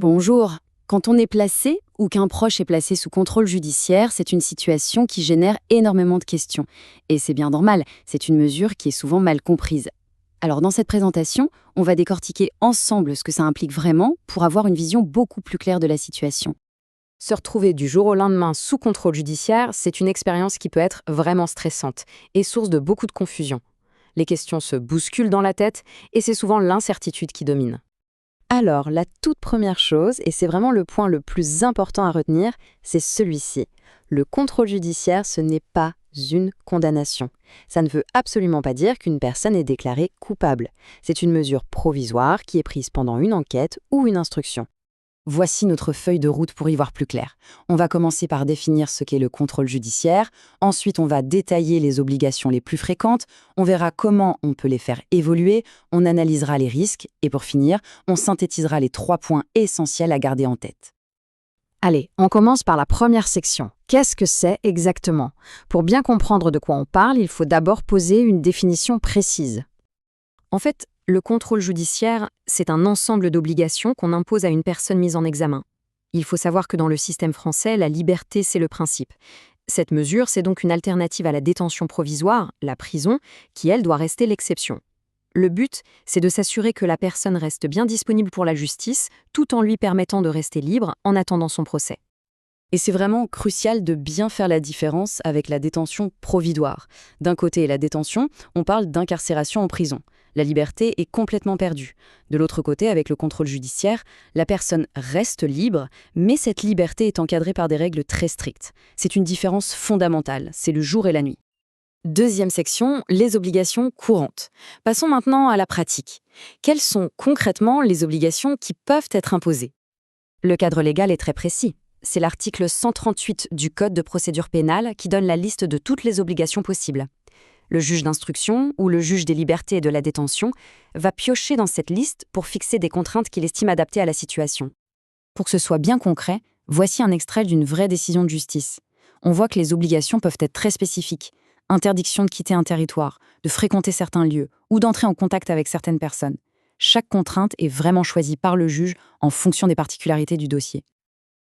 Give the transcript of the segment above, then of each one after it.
Bonjour. Quand on est placé ou qu'un proche est placé sous contrôle judiciaire, c'est une situation qui génère énormément de questions. Et c'est bien normal, c'est une mesure qui est souvent mal comprise. Alors dans cette présentation, on va décortiquer ensemble ce que ça implique vraiment pour avoir une vision beaucoup plus claire de la situation. Se retrouver du jour au lendemain sous contrôle judiciaire, c'est une expérience qui peut être vraiment stressante et source de beaucoup de confusion. Les questions se bousculent dans la tête et c'est souvent l'incertitude qui domine. Alors, la toute première chose, et c'est vraiment le point le plus important à retenir, c'est celui-ci. Le contrôle judiciaire, ce n'est pas une condamnation. Ça ne veut absolument pas dire qu'une personne est déclarée coupable. C'est une mesure provisoire qui est prise pendant une enquête ou une instruction. Voici notre feuille de route pour y voir plus clair. On va commencer par définir ce qu'est le contrôle judiciaire, ensuite on va détailler les obligations les plus fréquentes, on verra comment on peut les faire évoluer, on analysera les risques, et pour finir, on synthétisera les 3 points essentiels à garder en tête. Allez, on commence par la première section. Qu'est-ce que c'est exactement? Pour bien comprendre de quoi on parle, il faut d'abord poser une définition précise. En fait, le contrôle judiciaire, c'est un ensemble d'obligations qu'on impose à une personne mise en examen. Il faut savoir que dans le système français, la liberté, c'est le principe. Cette mesure, c'est donc une alternative à la détention provisoire, la prison, qui, elle, doit rester l'exception. Le but, c'est de s'assurer que la personne reste bien disponible pour la justice, tout en lui permettant de rester libre en attendant son procès. Et c'est vraiment crucial de bien faire la différence avec la détention provisoire. D'un côté, la détention, on parle d'incarcération en prison. La liberté est complètement perdue. De l'autre côté, avec le contrôle judiciaire, la personne reste libre, mais cette liberté est encadrée par des règles très strictes. C'est une différence fondamentale, c'est le jour et la nuit. Deuxième section, les obligations courantes. Passons maintenant à la pratique. Quelles sont concrètement les obligations qui peuvent être imposées? Le cadre légal est très précis. C'est l'article 138 du Code de procédure pénale qui donne la liste de toutes les obligations possibles. Le juge d'instruction ou le juge des libertés et de la détention va piocher dans cette liste pour fixer des contraintes qu'il estime adaptées à la situation. Pour que ce soit bien concret, voici un extrait d'une vraie décision de justice. On voit que les obligations peuvent être très spécifiques. Interdiction de quitter un territoire, de fréquenter certains lieux ou d'entrer en contact avec certaines personnes. Chaque contrainte est vraiment choisie par le juge en fonction des particularités du dossier.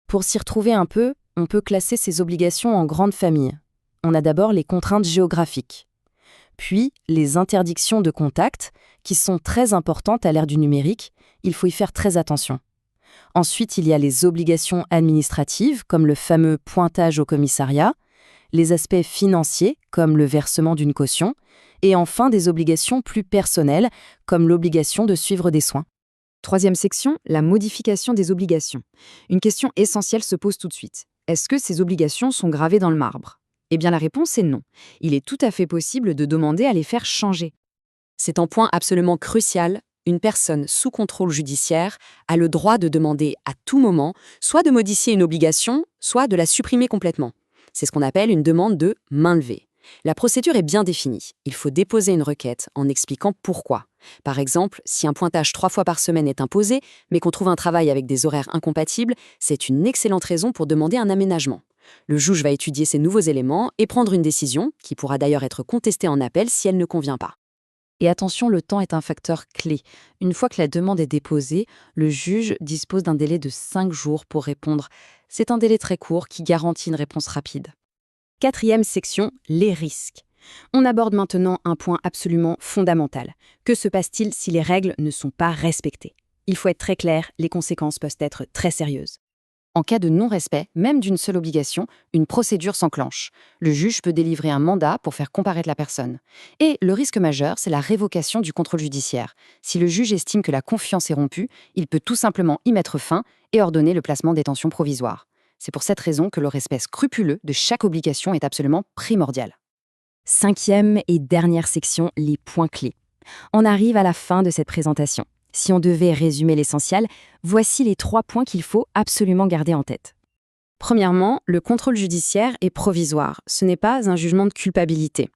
Pour s'y retrouver un peu, on peut classer ces obligations en grandes familles. On a d'abord les contraintes géographiques, puis les interdictions de contact, qui sont très importantes à l'ère du numérique, il faut y faire très attention. Ensuite, il y a les obligations administratives, comme le fameux pointage au commissariat, les aspects financiers, comme le versement d'une caution, et enfin des obligations plus personnelles, comme l'obligation de suivre des soins. Troisième section, la modification des obligations. Une question essentielle se pose tout de suite. Est-ce que ces obligations sont gravées dans le marbre? Eh bien la réponse est non. Il est tout à fait possible de demander à les faire changer. C'est un point absolument crucial. Une personne sous contrôle judiciaire a le droit de demander à tout moment soit de modifier une obligation, soit de la supprimer complètement. C'est ce qu'on appelle une demande de main levée. La procédure est bien définie. Il faut déposer une requête en expliquant pourquoi. Par exemple, si un pointage 3 fois par semaine est imposé, mais qu'on trouve un travail avec des horaires incompatibles, c'est une excellente raison pour demander un aménagement. Le juge va étudier ces nouveaux éléments et prendre une décision, qui pourra d'ailleurs être contestée en appel si elle ne convient pas. Et attention, le temps est un facteur clé. Une fois que la demande est déposée, le juge dispose d'un délai de 5 jours pour répondre. C'est un délai très court qui garantit une réponse rapide. Quatrième section, les risques. On aborde maintenant un point absolument fondamental. Que se passe-t-il si les règles ne sont pas respectées? Il faut être très clair, les conséquences peuvent être très sérieuses. En cas de non-respect, même d'une seule obligation, une procédure s'enclenche. Le juge peut délivrer un mandat pour faire comparaître la personne. Et le risque majeur, c'est la révocation du contrôle judiciaire. Si le juge estime que la confiance est rompue, il peut tout simplement y mettre fin et ordonner le placement en détention provisoire. C'est pour cette raison que le respect scrupuleux de chaque obligation est absolument primordial. Cinquième et dernière section, les points clés. On arrive à la fin de cette présentation. Si on devait résumer l'essentiel, voici les 3 points qu'il faut absolument garder en tête. Premièrement, le contrôle judiciaire est provisoire. Ce n'est pas un jugement de culpabilité.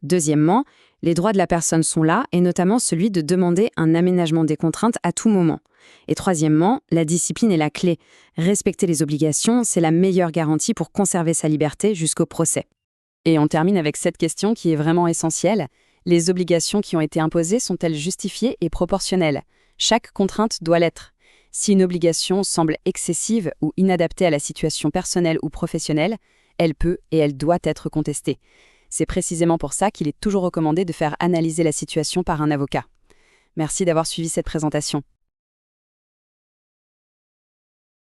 Deuxièmement, les droits de la personne sont là, et notamment celui de demander un aménagement des contraintes à tout moment. Et troisièmement, la discipline est la clé. Respecter les obligations, c'est la meilleure garantie pour conserver sa liberté jusqu'au procès. Et on termine avec cette question qui est vraiment essentielle. Les obligations qui ont été imposées sont-elles justifiées et proportionnelles? Chaque contrainte doit l'être. Si une obligation semble excessive ou inadaptée à la situation personnelle ou professionnelle, elle peut et elle doit être contestée. C'est précisément pour ça qu'il est toujours recommandé de faire analyser la situation par un avocat. Merci d'avoir suivi cette présentation.